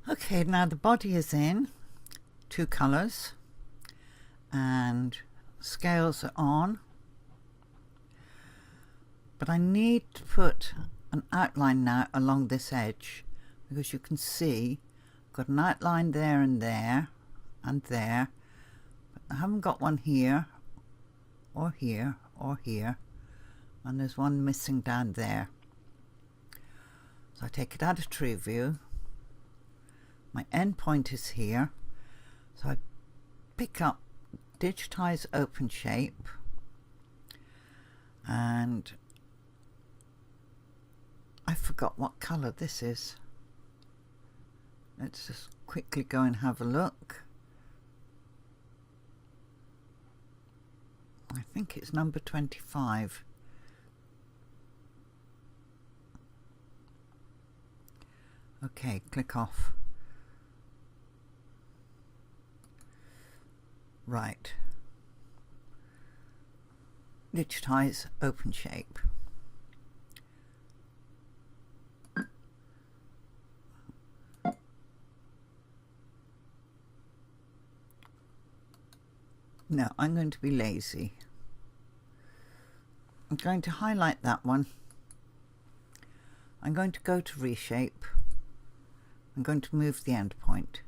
Okay, now the body is in two colours and scales are on, but I need to put an outline now along this edge, because you can see I've got an outline there and there and there, but I haven't got one here or here or here, and there's one missing down there. So I take it out of true view. My end point is here, so I pick up digitize open shape, and I forgot what colour this is. Let's just quickly go and have a look. I think it's number 25. Okay, click off. Right. Digitize open shape. No, I'm going to be lazy. I'm going to highlight that one. I'm going to go to reshape. I'm going to move the end point.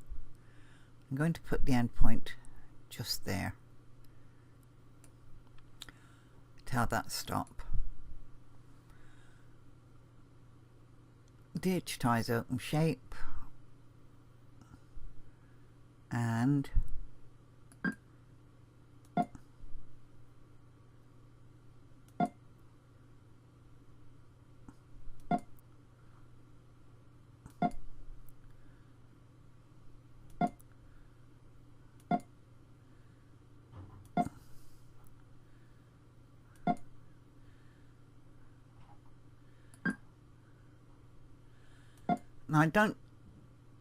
I'm going to put the end point just there. Tell that stop. Digitize open shape and now, I don't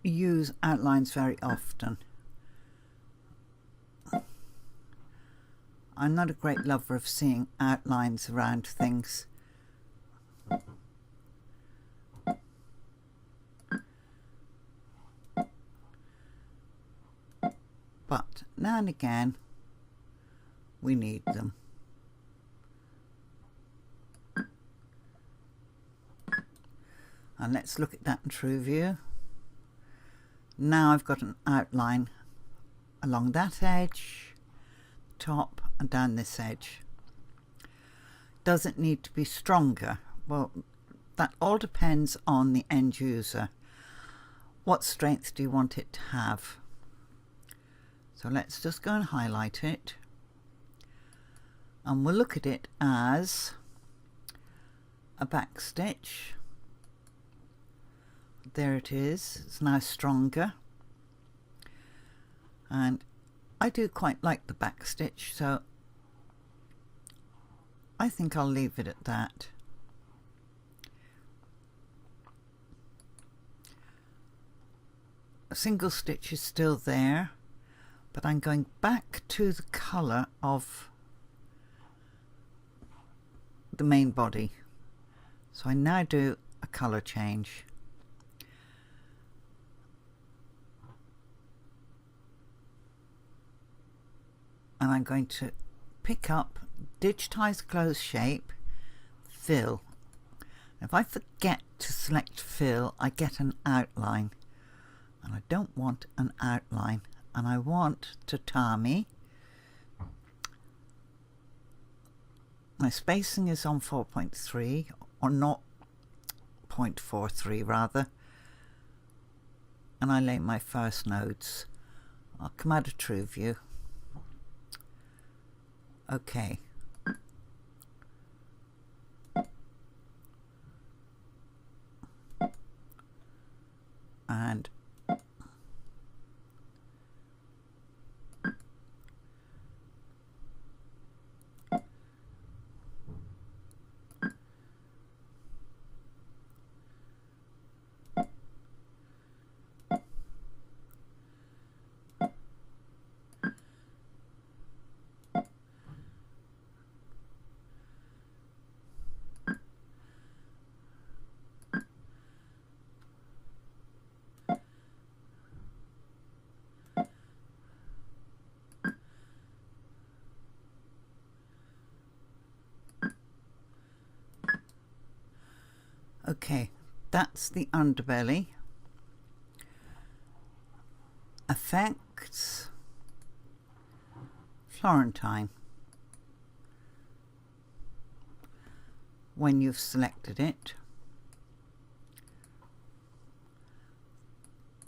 use outlines very often. I'm not a great lover of seeing outlines around things. But now and again, we need them. And let's look at that in true view. Now I've got an outline along that edge, top, and down this edge. Does it need to be stronger? Well, that all depends on the end user. What strength do you want it to have? So let's just go and highlight it. And we'll look at it as a back stitch. There it is, it's now stronger, and I do quite like the back stitch, so I think I'll leave it at that. A single stitch is still there, but I'm going back to the colour of the main body, so I now do a colour change. And I'm going to pick up digitize close shape, fill. If I forget to select fill, I get an outline, and I don't want an outline, and I want tatami. My spacing is on 4.3 or 0.43 rather, and I lay my first nodes. I'll come out of true view. Okay. And Okay, that's the underbelly. Effects, Florentine. When you've selected it,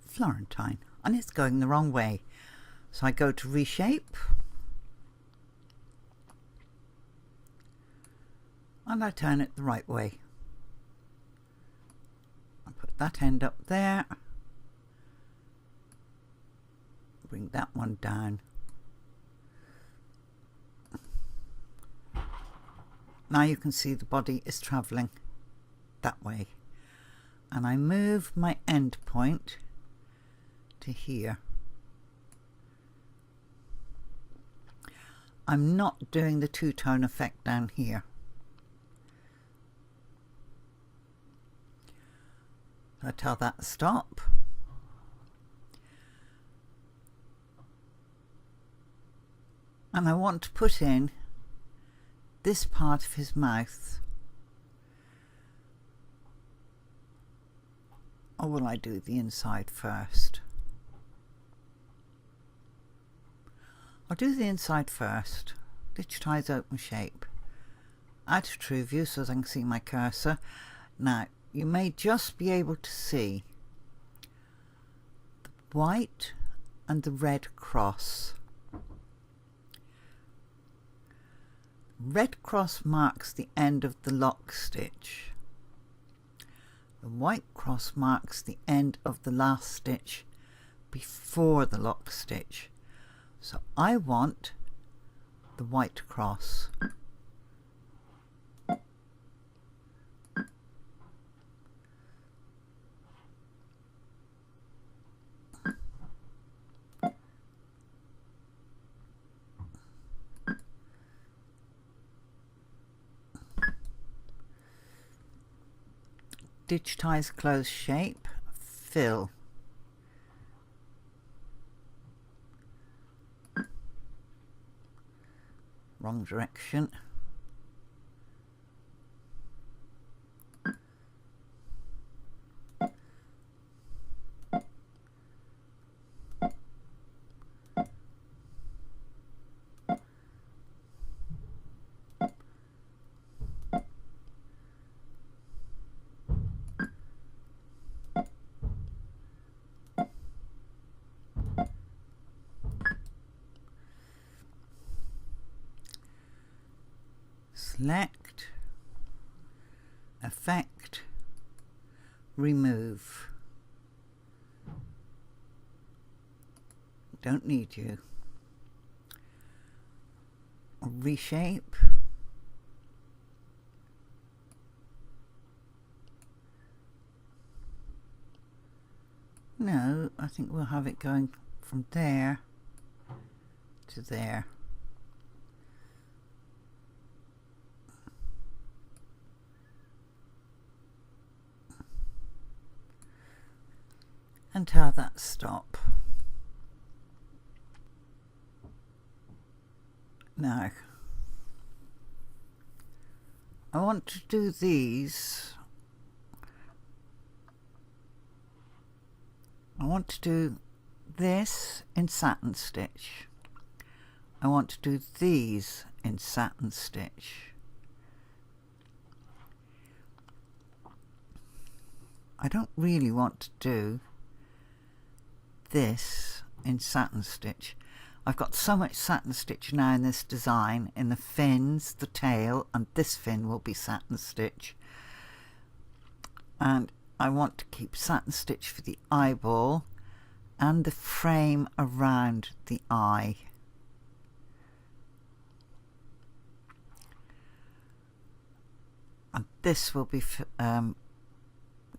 Florentine, and it's going the wrong way. So I go to reshape and I turn it the right way. I put that end up there, bring that one down. Now you can see the body is travelling that way, and I move my end point to here. I'm not doing the two-tone effect down here. I tell that stop. And I want to put in this part of his mouth. Or will I do the inside first? I'll do the inside first. Digitize open shape. Add to true view so that I can see my cursor. Now, you may just be able to see the white and the red cross. Red cross marks the end of the lock stitch. The white cross marks the end of the last stitch before the lock stitch. So I want the white cross. Digitize close shape, fill. Wrong direction. Select, effect, remove. Don't need you. Reshape. No, I think we'll have it going from there to there. And tell that stop. Now, I want to do these. I want to do this in satin stitch. I want to do these in satin stitch. I don't really want to do this in satin stitch. I've got so much satin stitch now in this design, in the fins, the tail, and this fin will be satin stitch. And I want to keep satin stitch for the eyeball and the frame around the eye. And this will be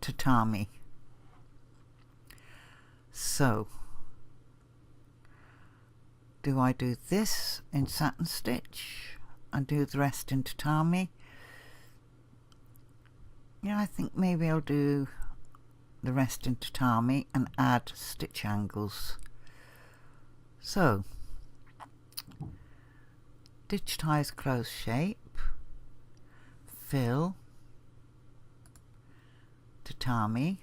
tatami. So, do I do this in satin stitch and do the rest in tatami? Yeah, I think maybe I'll do the rest in tatami and add stitch angles. So, digitize close shape, fill, tatami,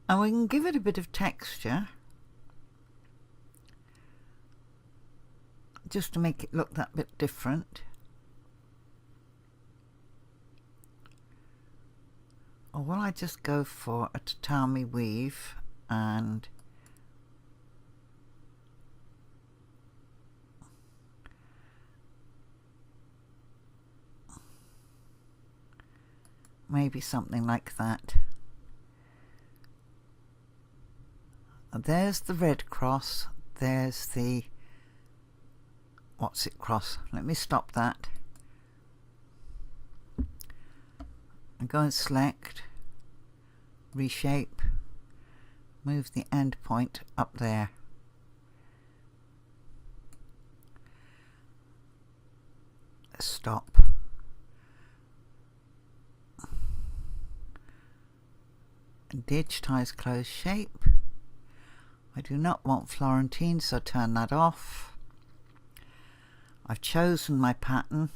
and we can give it a bit of texture just to make it look that bit different. Or will I just go for a tatami weave and maybe something like that. There's the red cross, there's the what's it cross. Let me stop that and go and select, reshape, move the end point up there. Stop. Digitize closed shape. I do not want Florentine, so turn that off. I've chosen my pattern.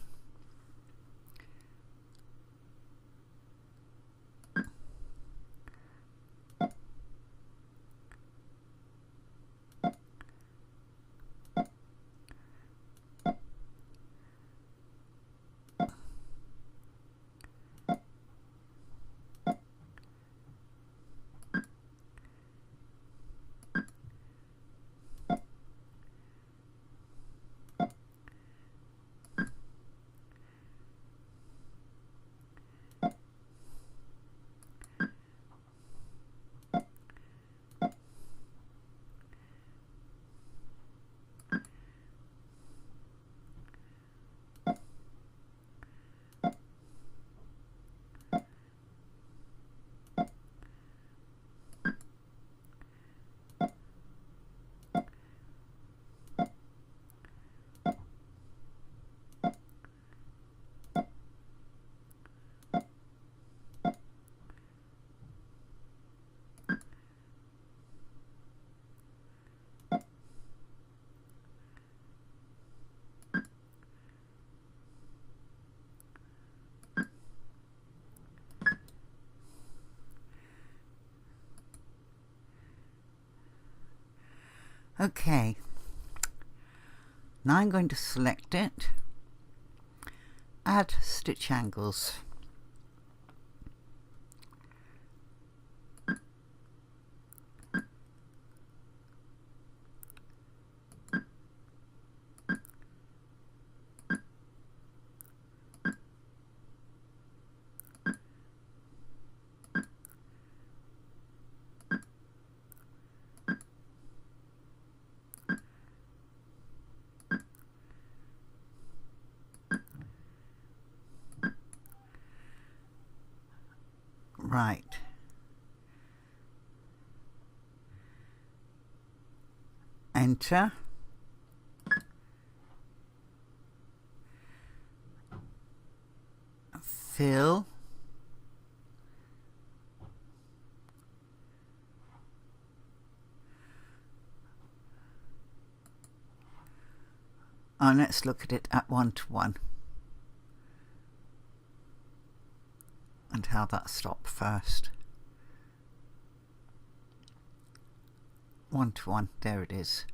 Okay, now I'm going to select it, add stitch angles. Right. Enter. Fill. And let's look at it at 1:1 and how that stopped first. 1:1, there it is.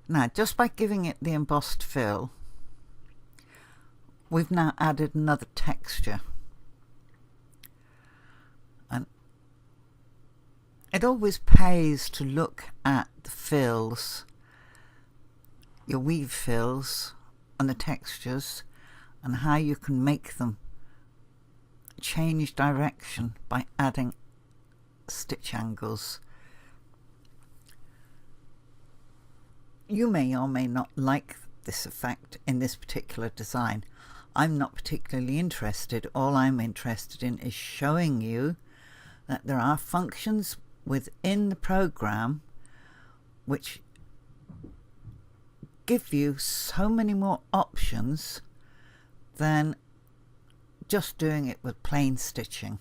Now, just by giving it the embossed fill, we've now added another texture. And it always pays to look at the fills, your weave fills, and the textures, and how you can make them change direction by adding stitch angles. You may or may not like this effect in this particular design. I'm not particularly interested. All I'm interested in is showing you that there are functions within the program which give you so many more options than just doing it with plain stitching.